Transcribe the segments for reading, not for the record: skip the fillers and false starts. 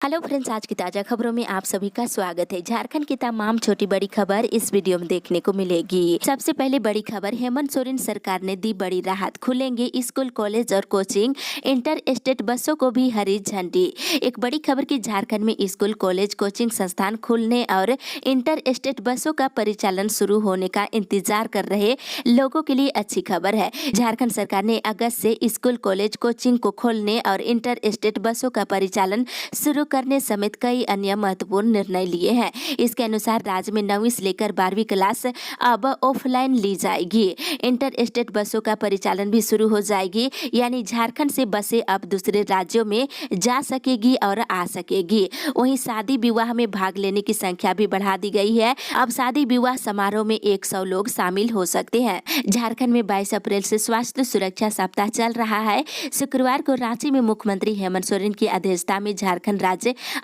Hello friends, आज की ताज़ा खबरों में आप सभी का स्वागत है। झारखंड की तमाम छोटी बड़ी खबर इस वीडियो में देखने को मिलेगी। सबसे पहले बड़ी खबर, हेमंत सोरेन सरकार ने दी बड़ी राहत, खुलेंगे स्कूल कॉलेज और कोचिंग, इंटर स्टेट बसों को भी हरी झंडी। एक बड़ी खबर की झारखंड में स्कूल कॉलेज कोचिंग संस्थान खुलने और इंटर स्टेट बसों का परिचालन शुरू होने का इंतजार कर रहे लोगों के लिए अच्छी खबर है। झारखंड सरकार ने अगस्त से स्कूल कॉलेज कोचिंग को खोलने और इंटर स्टेट बसों का परिचालन शुरू करने समेत कई अन्य महत्वपूर्ण निर्णय लिए हैं। इसके अनुसार राज्य में 9वीं से लेकर 12वीं क्लास अब ऑफलाइन ली जाएगी। इंटर स्टेट बसों का परिचालन भी शुरू हो जाएगी, यानी झारखंड से बसें अब दूसरे राज्यों में जा सकेगी और आ सकेगी। वहीं शादी विवाह में भाग लेने की संख्या भी बढ़ा दी गई है। अब शादी विवाह समारोह में 100 लोग शामिल हो सकते हैं। झारखंड में 22 अप्रैल से स्वास्थ्य सुरक्षा सप्ताह चल रहा है। शुक्रवार को रांची में मुख्यमंत्री हेमंत सोरेन की अध्यक्षता में झारखंड राज्य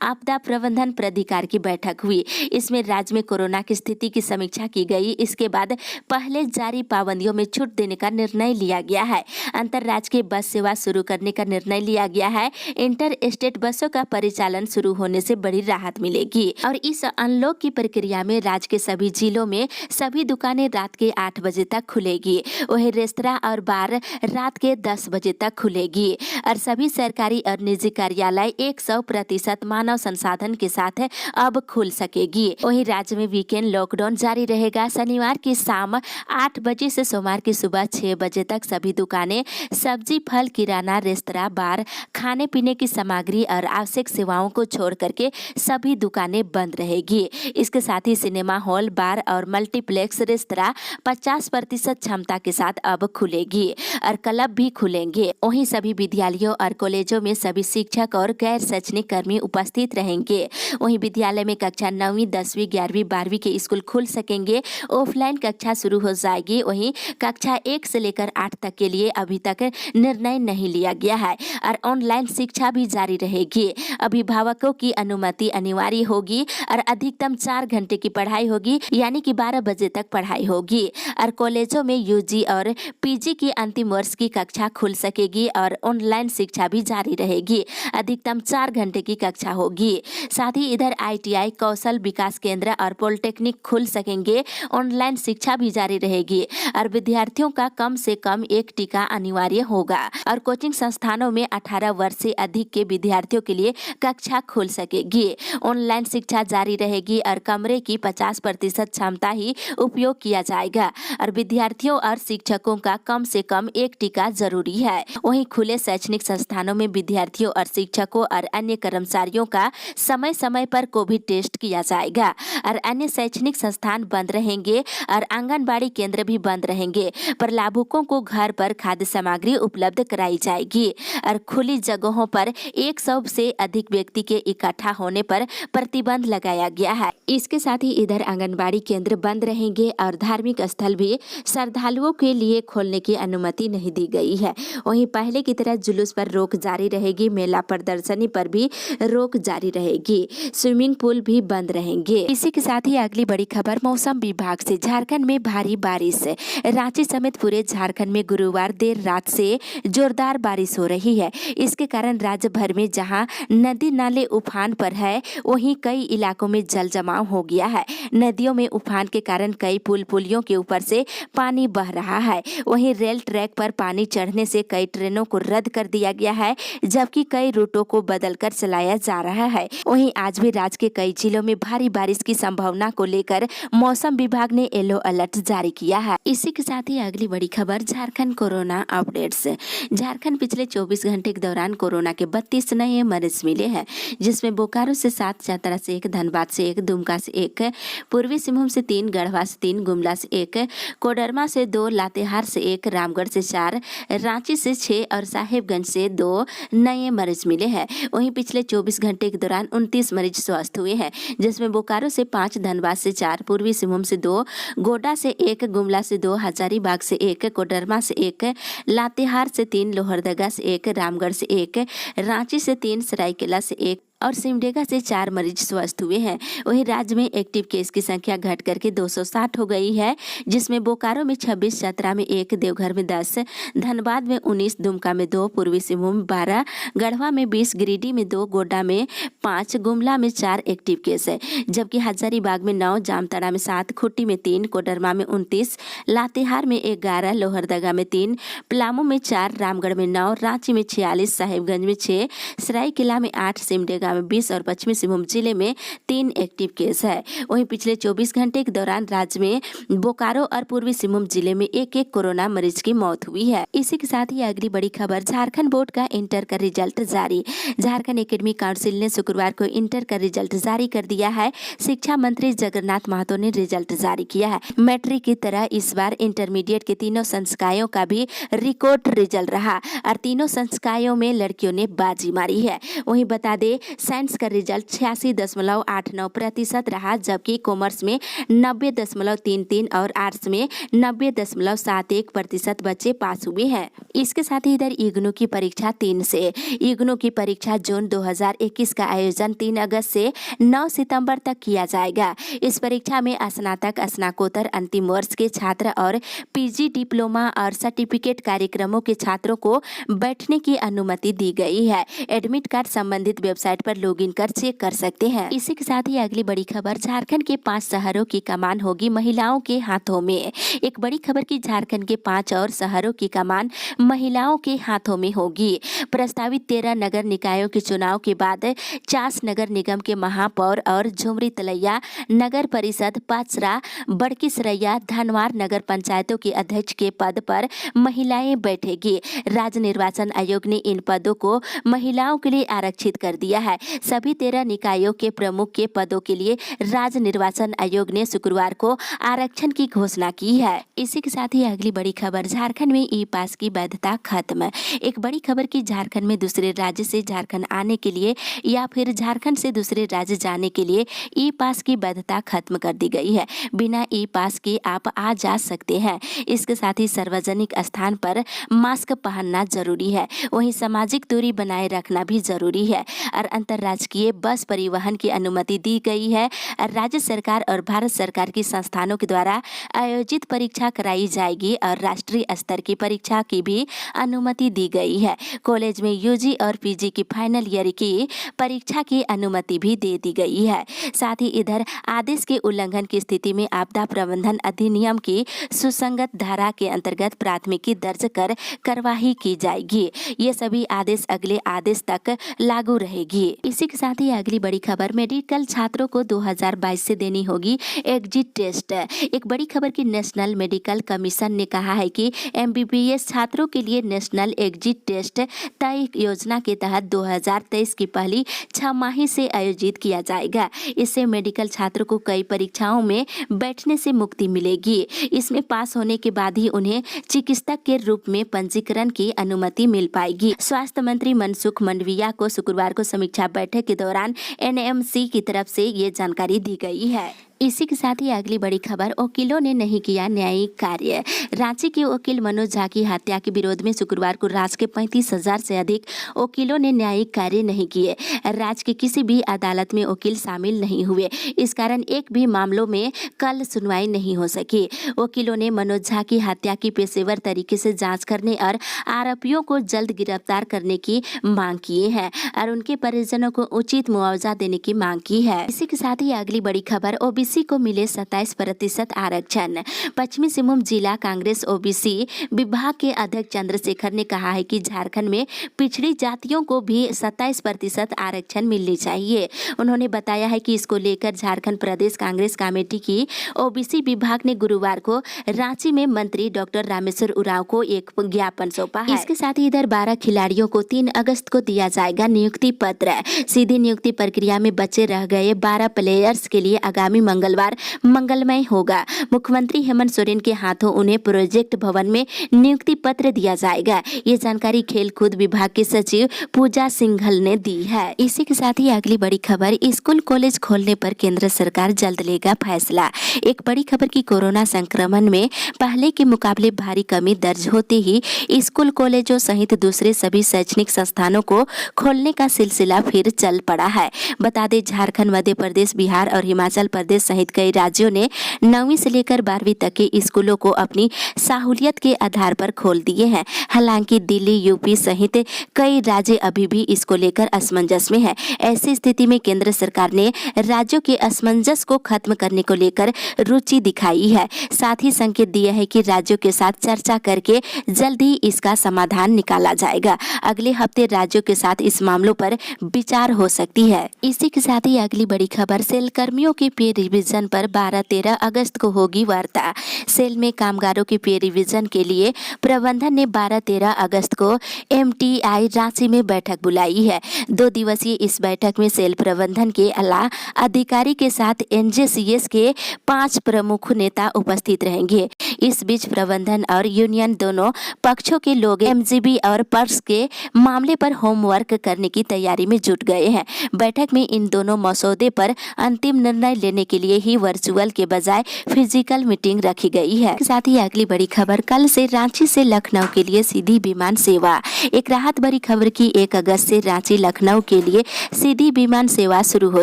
आपदा प्रबंधन प्राधिकार की बैठक हुई। इसमें राज्य में कोरोना की स्थिति की समीक्षा की गई। इसके बाद पहले जारी पाबंदियों में छूट देने का निर्णय लिया गया है। अंतरराज्यीय बस सेवा शुरू करने का निर्णय लिया गया है। इंटर स्टेट बसों का परिचालन शुरू होने से बड़ी राहत मिलेगी और इस अनलॉक की प्रक्रिया में राज्य के सभी जिलों में सभी दुकानें रात के 8 बजे तक खुलेगी। वहीं रेस्तरां और बार रात के 10 बजे तक खुलेगी और सभी सरकारी और निजी कार्यालय 100% मानव संसाधन के साथ अब खुल सकेगी। वहीं राज्य में वीकेंड लॉकडाउन जारी रहेगा। शनिवार की शाम 8 बजे से सोमवार की सुबह 6 बजे तक सभी दुकानें, सब्जी, फल, किराना, रेस्तरां, बार, खाने पीने की सामग्री और आवश्यक सेवाओं को छोड़ करके सभी दुकानें बंद रहेगी। इसके साथ ही सिनेमा हॉल, बार और मल्टीप्लेक्स रेस्तरां 50% क्षमता के साथ अब खुलेगी और क्लब भी खुलेंगे। वहीं सभी विद्यालयों और कॉलेजों में सभी शिक्षक और गैर शैक्षणिक कर्मी उपस्थित रहेंगे। वहीं विद्यालय में कक्षा 9वीं, 10वीं, 11वीं, 12वीं के स्कूल खुल सकेंगे। ऑफलाइन कक्षा शुरू हो जाएगी। वहीं कक्षा 1 से लेकर 8 तक के लिए अभी तक निर्णय नहीं लिया गया है और ऑनलाइन शिक्षा भी जारी रहेगी। अभिभावकों की अनुमति अनिवार्य होगी और अधिकतम 4 घंटे की पढ़ाई होगी, यानी कि 12 बजे तक पढ़ाई होगी। और कॉलेजों में यूजी और पीजी की अंतिम वर्ष की कक्षा खुल सकेगी और ऑनलाइन शिक्षा भी जारी रहेगी। अधिकतम 4 घंटे की कक्षा होगी। साथ ही इधर आईटीआई, कौशल विकास केंद्र और पॉलिटेक्निक खुल सकेंगे। ऑनलाइन शिक्षा भी जारी रहेगी और विद्यार्थियों का कम से कम 1 टीका अनिवार्य होगा और कोचिंग संस्थानों में 18 वर्ष से अधिक के विद्यार्थियों के लिए कक्षा खुल सकेगी। ऑनलाइन शिक्षा जारी रहेगी और कमरे की 50% क्षमता ही उपयोग किया जाएगा और विद्यार्थियों और शिक्षकों का कम से कम 1 टीका जरूरी है। वहीं खुले शैक्षणिक संस्थानों में विद्यार्थियों और शिक्षकों और अन्य कर्मचारियों का समय समय पर कोविड टेस्ट किया जाएगा और अन्य शैक्षणिक संस्थान बंद रहेंगे और आंगनबाड़ी केंद्र भी बंद रहेंगे, पर लाभुकों को घर पर खाद्य सामग्री उपलब्ध कराई जाएगी और खुली जगहों पर 100 से अधिक व्यक्ति के इकट्ठा होने पर प्रतिबंध लगाया गया है। इसके साथ ही इधर आंगनबाड़ी केंद्र बंद रहेंगे और धार्मिक स्थल भी श्रद्धालुओं के लिए खोलने की अनुमति नहीं दी गई है। वहीं पहले की तरह जुलूस पर रोक जारी रहेगी। मेला प्रदर्शनी पर भी रोक जारी रहेगी। स्विमिंग पूल भी बंद रहेंगे। इसी के साथ ही अगली बड़ी खबर, मौसम विभाग से झारखंड में भारी बारिश। रांची समेत पूरे झारखंड में गुरुवार देर रात से जोरदार बारिश हो रही है। इसके कारण राज्य भर में जहां नदी नाले उफान पर है, वहीं कई इलाकों में जल जमाव हो गया है। नदियों में उफान के कारण कई पुलियों के ऊपर से पानी बह रहा है। वहीं रेल ट्रैक पर पानी चढ़ने से कई ट्रेनों को रद्द कर दिया गया है, जबकि कई रूटों को बदलकर चलाया जा रहा है। वहीं आज भी राज्य के कई जिलों में भारी बारिश की संभावना को लेकर मौसम विभाग ने येलो अलर्ट जारी किया है। इसी के साथ ही अगली बड़ी खबर, झारखंड कोरोना अपडेट्स। झारखंड पिछले 24 घंटे के दौरान कोरोना के 32 नए मरीज मिले हैं, जिसमें बोकारो से 7, चतरा से 1, धनबाद से 1, दुमका से 1, पूर्वी सिंहभूम से 3, गढ़वा से 3, गुमला से 1, कोडरमा से 2, लातेहार से 1, रामगढ़ से 4, रांची से 6 और साहेबगंज से 2 नए मरीज मिले हैं। वहीं पिछले 24 घंटे के दौरान 29 मरीज स्वस्थ हुए हैं, जिसमें बोकारो से 5, धनबाद से 4, पूर्वी सिंहभूम से 2, गोड्डा से 1, गुमला से 2, हजारीबाग से 1, कोडरमा से 1, लातेहार से 3, लोहरदगा से 1, रामगढ़ से 1, रांची से 3, सरायकेला से 1 और सिमडेगा से 4 मरीज स्वस्थ हुए हैं। वहीं राज्य में एक्टिव केस की संख्या घट करके 260 हो गई है, जिसमें बोकारो में 26, चतरा में 1, देवघर में 10, धनबाद में 19, दुमका में 2, पूर्वी सिंहभूम में 12, गढ़वा में 20, गिरिडीह में 2, गोड्डा में 5, गुमला में 4 एक्टिव केस है। जबकि हजारीबाग में 9, जामताड़ा में 7, खुट्टी में 3, कोडरमा में 29, लातेहार में 11, लोहरदगा में 3, पलामू में 4, रामगढ़ में 9, रांची में 46, साहिबगंज में 6, सरायकेला में 8, सिमडेगा में 20 और पश्चिमी सिंहभूम जिले में 3 एक्टिव केस है। वहीं पिछले 24 घंटे के दौरान राज्य में बोकारो और पूर्वी सिंहभूम जिले में एक कोरोना मरीज की मौत हुई है। इसी के साथ ही अगली बड़ी खबर, झारखंड बोर्ड का इंटर का रिजल्ट जारी। झारखंड एकेडमिक काउंसिल ने शुक्रवार को इंटर का रिजल्ट जारी कर दिया है। शिक्षा मंत्री जगन्नाथ महतो ने रिजल्ट जारी किया है। मैट्रिक की तरह इस बार इंटरमीडिएट के तीनों संकायों का भी रिकॉर्ड रिजल्ट रहा और तीनों संकायों में लड़कियों ने बाजी मारी है। वहीं बता दें, साइंस का रिजल्ट 86.89% रहा, जबकि कॉमर्स में 90.33 और आर्ट्स में 90.71% बच्चे पास हुए हैं। इसके साथ ही इधर इग्नू की परीक्षा 3 से। इग्नू की परीक्षा जून 2021 का आयोजन 3 अगस्त से 9 सितंबर तक किया जाएगा। इस परीक्षा में स्नातक, स्नाकोत्तर, अंतिम वर्ष के छात्र और पीजी, डिप्लोमा और सर्टिफिकेट कार्यक्रमों के छात्रों को बैठने की अनुमति दी गई है। एडमिट कार्ड संबंधित वेबसाइट पर लॉगिन कर चेक कर सकते हैं। इसी के साथ ही अगली बड़ी खबर, झारखंड के 5 शहरों की कमान होगी महिलाओं के हाथों में। एक बड़ी खबर की झारखंड के 5 और शहरों की कमान महिलाओं के हाथों में होगी। प्रस्तावित 13 नगर निकायों के चुनाव के बाद चास नगर निगम के महापौर और झुमरी तलैया नगर परिषद, पाचरा, बड़की सरैया, धनवार नगर पंचायतों के अध्यक्ष के पद पर महिलाएं बैठेगी। राज्य निर्वाचन आयोग ने इन पदों को महिलाओं के लिए आरक्षित कर दिया है। सभी 13 निकायों के प्रमुख के पदों के लिए राज्य निर्वाचन आयोग ने शुक्रवार को आरक्षण की घोषणा की है। इसी के साथ ही अगली बड़ी खबर, झारखंड में ई पास की वैधता खत्म। एक बड़ी खबर की झारखंड में दूसरे राज्य से झारखंड आने के लिए या फिर झारखंड से दूसरे राज्य जाने के लिए ई पास की वैधता खत्म कर दी गई है। बिना ई पास के आप आ जा सकते हैं। इसके साथ ही सार्वजनिक स्थान पर मास्क पहनना जरूरी है। वहीं सामाजिक दूरी बनाए रखना भी जरूरी है और अंतर्राज्यीय बस परिवहन की अनुमति दी गई है। राज्य सरकार और भारत सरकार की संस्थानों के द्वारा आयोजित परीक्षा कराई जाएगी और राष्ट्रीय स्तर की परीक्षा की भी अनुमति दी गई है। कॉलेज में यूजी और पीजी की फाइनल ईयर की परीक्षा की अनुमति भी दे दी गई है। साथ ही इधर आदेश के उल्लंघन की स्थिति में आपदा प्रबंधन अधिनियम की सुसंगत धारा के अंतर्गत प्राथमिकी दर्ज कर कार्यवाही की जाएगी। ये सभी आदेश अगले आदेश तक लागू रहेगी। इसी के साथ ही अगली बड़ी खबर, मेडिकल छात्रों को 2022 से देनी होगी एग्जिट टेस्ट। एक बड़ी खबर की नेशनल मेडिकल कमीशन ने कहा है कि एमबीबीएस छात्रों के लिए नेशनल एग्जिट टेस्ट तय योजना के तहत 2023 की पहली 6 माही से आयोजित किया जाएगा। इससे मेडिकल छात्रों को कई परीक्षाओं में बैठने से मुक्ति मिलेगी। इसमें पास होने के बाद ही उन्हें चिकित्सक के रूप में पंजीकरण की अनुमति मिल पाएगी। स्वास्थ्य मंत्री मनसुख मंडाविया को शुक्रवार को समीक्षा बैठक के दौरान एनएमसी की तरफ से ये जानकारी दी गई है। इसी के साथ ही अगली बड़ी खबर, वकीलों ने नहीं किया न्यायिक कार्य। रांची के वकील मनोज झा की हत्या के विरोध में शुक्रवार को राज्य के 35,000 से अधिक वकीलों ने न्यायिक कार्य नहीं किए। राज्य के किसी भी अदालत में वकील शामिल नहीं हुए। इस कारण एक भी मामलों में कल सुनवाई नहीं हो सकी। वकीलों ने मनोज झा की हत्या की पेशेवर तरीके से जाँच करने और आरोपियों को जल्द गिरफ्तार करने की मांग की है और उनके परिजनों को उचित मुआवजा देने की मांग की है। इसी के साथ ही अगली बड़ी खबर, ओबीसी को मिले 27% आरक्षण। पश्चिमी सिंहभूम जिला कांग्रेस ओबीसी विभाग के अध्यक्ष चंद्रशेखर ने कहा है कि झारखंड में पिछड़ी जातियों को भी 27% आरक्षण मिलनी चाहिए। उन्होंने बताया है कि इसको लेकर झारखंड प्रदेश कांग्रेस कमेटी की ओबीसी विभाग ने गुरुवार को रांची में मंत्री डॉक्टर रामेश्वर उरांव को एक ज्ञापन सौंपा है। इसके साथ ही इधर 12 खिलाड़ियों को 3 अगस्त को दिया जाएगा नियुक्ति पत्र। सीधी नियुक्ति प्रक्रिया में बचे रह गए 12 प्लेयर्स के लिए आगामी मंगलवार मंगलमय होगा। मुख्यमंत्री हेमंत सोरेन के हाथों उन्हें प्रोजेक्ट भवन में नियुक्ति पत्र दिया जाएगा। ये जानकारी खेलकूद विभाग के सचिव पूजा सिंघल ने दी है। इसी के साथ ही अगली बड़ी खबर, स्कूल कॉलेज खोलने पर केंद्र सरकार जल्द लेगा फैसला। एक बड़ी खबर की कोरोना संक्रमण में पहले के मुकाबले भारी कमी दर्ज होते ही स्कूल कॉलेजों सहित दूसरे सभी शैक्षणिक संस्थानों को खोलने का सिलसिला फिर चल पड़ा है। बता दें, झारखंड, मध्य प्रदेश, बिहार और हिमाचल प्रदेश सहित कई राज्यों ने 9वीं से लेकर 12वीं तक के स्कूलों को अपनी सहूलियत के आधार पर खोल दिए हैं। हालांकि दिल्ली, यूपी सहित कई राज्य अभी भी इसको लेकर असमंजस में है। ऐसी स्थिति में केंद्र सरकार ने राज्यों के असमंजस को खत्म करने को लेकर रुचि दिखाई है। साथ ही संकेत दिया है कि राज्यों के साथ चर्चा करके जल्द ही इसका समाधान निकाला जाएगा। अगले हफ्ते राज्यों के साथ इस मामलों पर विचार हो सकती है। इसी के साथ ही अगली बड़ी खबर, सेल कर्मियों के पे रिवीजन पर 12-13 अगस्त को होगी वार्ता। सेल में कामगारों के पे रिवीजन के लिए प्रबंधन ने 12-13 अगस्त को MTI रांची में बैठक बुलाई है। 2 दिवसीय इस बैठक में सेल प्रबंधन के आला अधिकारी के साथ NJCS के 5 प्रमुख नेता उपस्थित रहेंगे। इस बीच प्रबंधन और यूनियन दोनों पक्षों के लोग MGB और पर्स के मामले पर होमवर्क करने की तैयारी में जुट गए हैं। बैठक में इन दोनों मसौदे पर अंतिम निर्णय लेने के लिए ही वर्चुअल के बजाय फिजिकल मीटिंग रखी गई है। साथ ही अगली बड़ी खबर, कल से रांची से लखनऊ के लिए सीधी विमान सेवा। एक राहत भरी खबर की 1 अगस्त से रांची लखनऊ के लिए सीधी विमान सेवा शुरू हो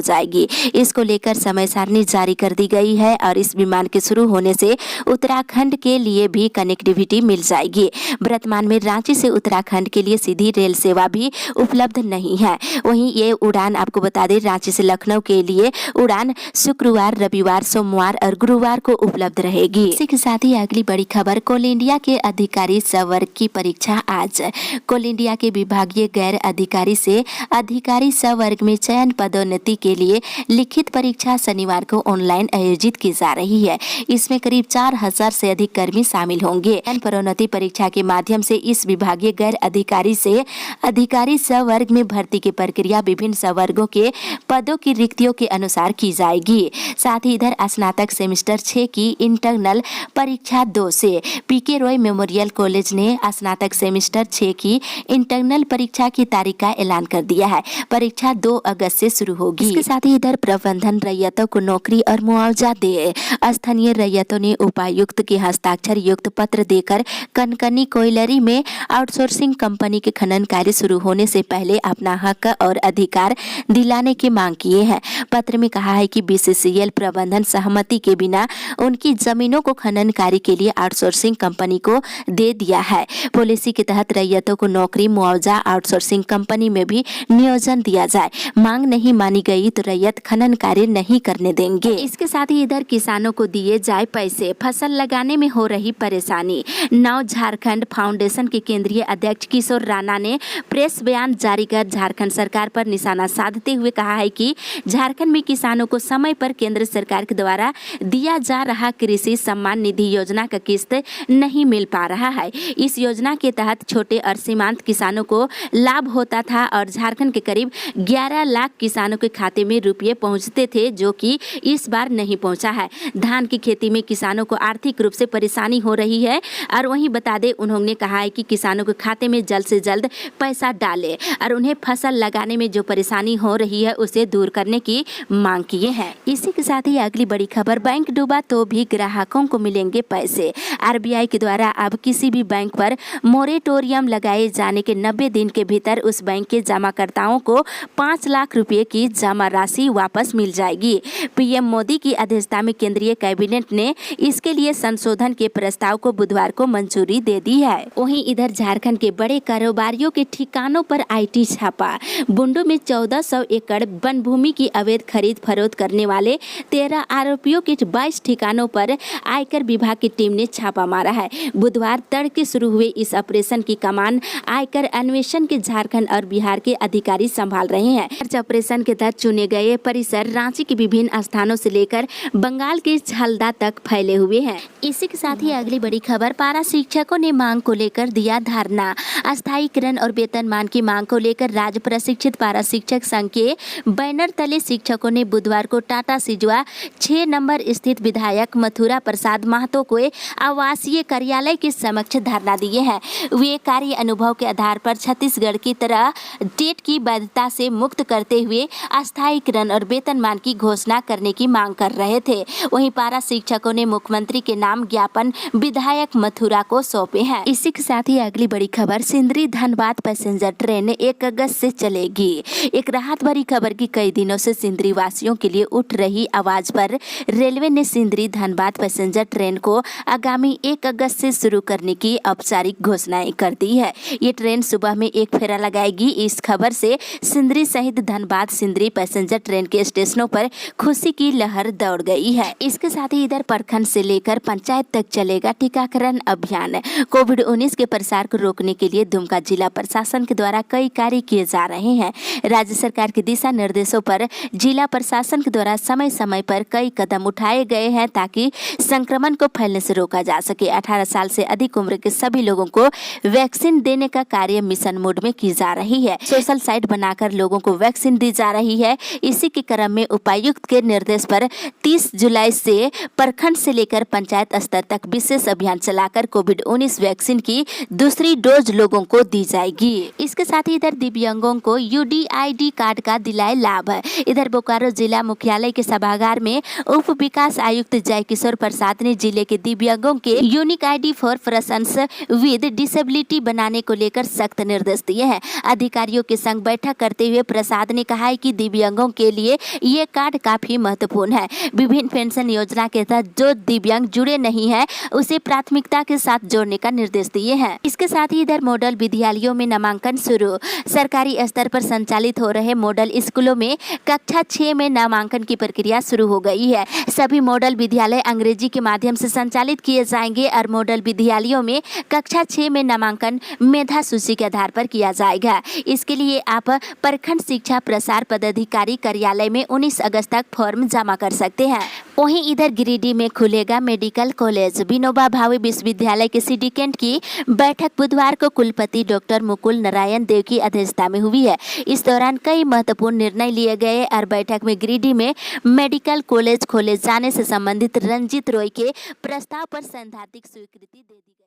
जाएगी। इसको लेकर समय सारणी जारी कर दी गई है और इस विमान के शुरू होने से उत्तराखंड के लिए भी कनेक्टिविटी मिल जाएगी। वर्तमान में रांची से उत्तराखंड के लिए सीधी रेल सेवा भी उपलब्ध नहीं है। वहीं ये उड़ान, आपको बता दें, रांची से लखनऊ के लिए उड़ान शुक्रवार, रविवार, सोमवार और गुरुवार को उपलब्ध रहेगी। इसी के साथ ही अगली बड़ी खबर, कोल इंडिया के अधिकारी सवर्ग की परीक्षा आज। कोल इंडिया के विभागीय गैर अधिकारी से अधिकारी सवर्ग में चयन पदोन्नति के लिए लिखित परीक्षा शनिवार को ऑनलाइन आयोजित की जा रही है। इसमें करीब 4000 से अधिक कर्मी शामिल होंगे। पदोन्नति परीक्षा के माध्यम से इस विभागीय गैर अधिकारी से अधिकारी सवर्ग में भर्ती की प्रक्रिया विभिन्न सवर्गों के पदों की रिक्तियों के अनुसार की जाएगी। साथ ही इधर स्नातक सेमेस्टर 6 की इंटरनल परीक्षा 2 से PK रॉय मेमोरियल कॉलेज ने स्नातक सेमेस्टर 6 की इंटरनल परीक्षा की तारीख का ऐलान कर दिया है। परीक्षा 2 अगस्त से शुरू होगी। इसके साथ ही इधर प्रबंधन रैयतों को नौकरी और मुआवजा दे। स्थानीय रैयतों ने उपायुक्त के हस्ताक्षर युक्त पत्र देकर कनकनी कोयलरी में आउटसोर्सिंग कंपनी के खनन कार्य शुरू होने से पहले अपना हक और अधिकार दिलाने की मांग किए हैं। पत्र में कहा है कि BCCL प्रबंधन सहमति के बिना उनकी जमीनों को खनन कार्य के लिए आउटसोर्सिंग कंपनी को दे दिया है। पॉलिसी के तहत रैयतों को नौकरी, मुआवजा आउटसोर्सिंग कंपनी में भी नियोजन दिया जाए। मांग नहीं मानी गई तो रैयत खनन कार्य नहीं करने देंगे। इसके साथ ही इधर किसानों को दिए जाए पैसे, फसल लगाने में हो रही परेशानी। नव झारखंड फाउंडेशन के केंद्रीय अध्यक्ष किशोर राणा ने प्रेस बयान जारी कर झारखंड सरकार पर निशाना साधते हुए कहा है कि झारखंड में किसानों को समय पर केंद्र सरकार के द्वारा दिया जा रहा कृषि सम्मान निधि योजना का किस्त नहीं मिल पा रहा है। इस योजना के तहत छोटे और सीमांत किसानों को लाभ होता था और झारखंड के करीब 11 लाख किसानों के खाते में रुपये पहुंचते थे, जो कि इस बार नहीं पहुंचा है। धान की खेती में किसानों को आर्थिक रूप से परेशानी हो रही है और वहीं बता दें, उन्होंने कहा है कि किसानों के खाते में जल्द से जल्द पैसा डाले और उन्हें फसल लगाने में जो परेशानी हो रही है उसे दूर करने की मांग किए हैं। इसी के साथ ही अगली बड़ी खबर, बैंक डूबा तो भी ग्राहकों को मिलेंगे पैसे। RBI के द्वारा अब किसी भी बैंक पर मोरेटोरियम लगाए जाने के 90 दिन के भीतर उस बैंक के जमाकर्ताओं को 5 लाख रुपए की जमा राशि वापस मिल जाएगी। PM मोदी की अध्यक्षता में केंद्रीय कैबिनेट ने इसके लिए संशोधन के प्रस्ताव को बुधवार को मंजूरी दे दी है। वहीं इधर झारखंड के बड़े कारोबारियों के ठिकानों पर IT छापा। बुंडू में 1400 एकड़ वन भूमि की अवैध खरीद फरोख्त करने वाले 13 आरोपियों के 22 ठिकानों पर आयकर विभाग की टीम ने छापा मारा है। बुधवार तड़के शुरू हुए इस ऑपरेशन की कमान आयकर अन्वेषण के झारखंड और बिहार के अधिकारी संभाल रहे हैं। सर्च ऑपरेशन के तहत चुने गए परिसर रांची के विभिन्न स्थानों से लेकर बंगाल के झलदा तक फैले हुए हैं। इसी के साथ ही अगली बड़ी खबर, पारा शिक्षकों ने मांग को लेकर दिया धरना। अस्थायीकरण और वेतनमान की मांग को लेकर राज्य प्रशिक्षित पारा शिक्षक संघ के बैनर तले शिक्षकों ने बुधवार को टाटा सिजुआ 6 नंबर स्थित विधायक मथुरा प्रसाद महतो को आवासीय कार्यालय के समक्ष धरना दिए हैं। वे कार्य अनुभव के आधार पर छत्तीसगढ़ की तरह टेट की वैधता से मुक्त करते हुए अस्थायीकरण और वेतनमान की घोषणा करने की मांग कर रहे थे। वहीं पारा शिक्षकों ने मुख्यमंत्री के नाम ज्ञापन विधायक मथुरा को सौंपे हैं। इसी के साथ ही अगली बड़ी खबर, सिंदरी धनबाद पैसेंजर ट्रेन 1 अगस्त से चलेगी। एक राहत भरी खबर की कई दिनों से सिंदरी वासियों के लिए उठ रही आवाज पर रेलवे ने सिंदरी धनबाद पैसेंजर ट्रेन को आगामी 1 अगस्त से शुरू करने की औपचारिक घोषणाएं कर दी है। ये ट्रेन सुबह में एक फेरा लगाएगी। इस खबर से सिंदरी सहित धनबाद सिंदरी पैसेंजर ट्रेन के स्टेशनों पर खुशी की लहर दौड़ गई है। इसके साथ ही इधर प्रखंड से लेकर पंचायत तक चलेगा टीकाकरण अभियान। कोविड-19 के प्रसार को रोकने के लिए दुमका जिला प्रशासन के द्वारा कई कार्य किए जा रहे हैं। राज्य सरकार के दिशा निर्देशों पर जिला प्रशासन के द्वारा समय समय पर कई कदम उठाए गए हैं ताकि संक्रमण को फैलने से रोका जा सके। 18 साल से अधिक उम्र के सभी लोगों को वैक्सीन देने का कार्य मिशन मोड में की जा रही है। सोशल साइट बनाकर लोगों को वैक्सीन दी जा रही है। इसी के क्रम में उपायुक्त के निर्देश पर 30 जुलाई से प्रखंड से लेकर पंचायत स्तर तक विशेष अभियान चलाकर कोविड-19 वैक्सीन की दूसरी डोज लोगों को दी जाएगी। इसके साथ ही इधर दिव्यांगों को यूडीआईडी कार्ड का दिलाए लाभ। इधर बोकारो जिला मुख्यालय के सभागार में उप विकास आयुक्त जय किशोर प्रसाद ने जिले के दिव्यांगों के unique ID for persons with disability बनाने को लेकर सख्त निर्देश दिए हैं। अधिकारियों के संग बैठक करते हुए प्रसाद ने कहा है कि दिव्यांगों के लिए ये कार्ड काफी महत्वपूर्ण है। विभिन्न पेंशन योजना के तहत जो दिव्यांग जुड़े नहीं है उसे प्राथमिकता के साथ जोड़ने का निर्देश दिए हैं। इसके साथ ही इधर मॉडल विद्यालयों में नामांकन शुरू। सरकारी स्तर पर संचालित हो रहे मॉडल स्कूलों में कक्षा 6 में नामांकन की प्रक्रिया शुरू हो गई है। सभी मॉडल विद्यालय अंग्रेजी के माध्यम से संचालित किए जाएंगे और मॉडल विद्यालयों में कक्षा 6 में नामांकन मेधा सूची के आधार पर किया जाएगा। इसके लिए आप प्रखंड शिक्षा प्रसार पदाधिकारी कार्यालय में 19 अगस्त तक फॉर्म जमा कर सकते हैं। वहीं इधर गिरिडीह में खुलेगा मेडिकल कॉलेज। विनोबा भावे विश्वविद्यालय के सिंडिकेट की बैठक बुधवार को कुलपति डॉक्टर मुकुल नारायण देव की अध्यक्षता में हुई है। इस दौरान कई महत्वपूर्ण निर्णय लिए गए और बैठक में गिरिडीह में मेडिकल कॉलेज खोले जाने से संबंधित रंजीत रॉय के प्रस्ताव पर सैद्धांतिक स्वीकृति दे दी गई।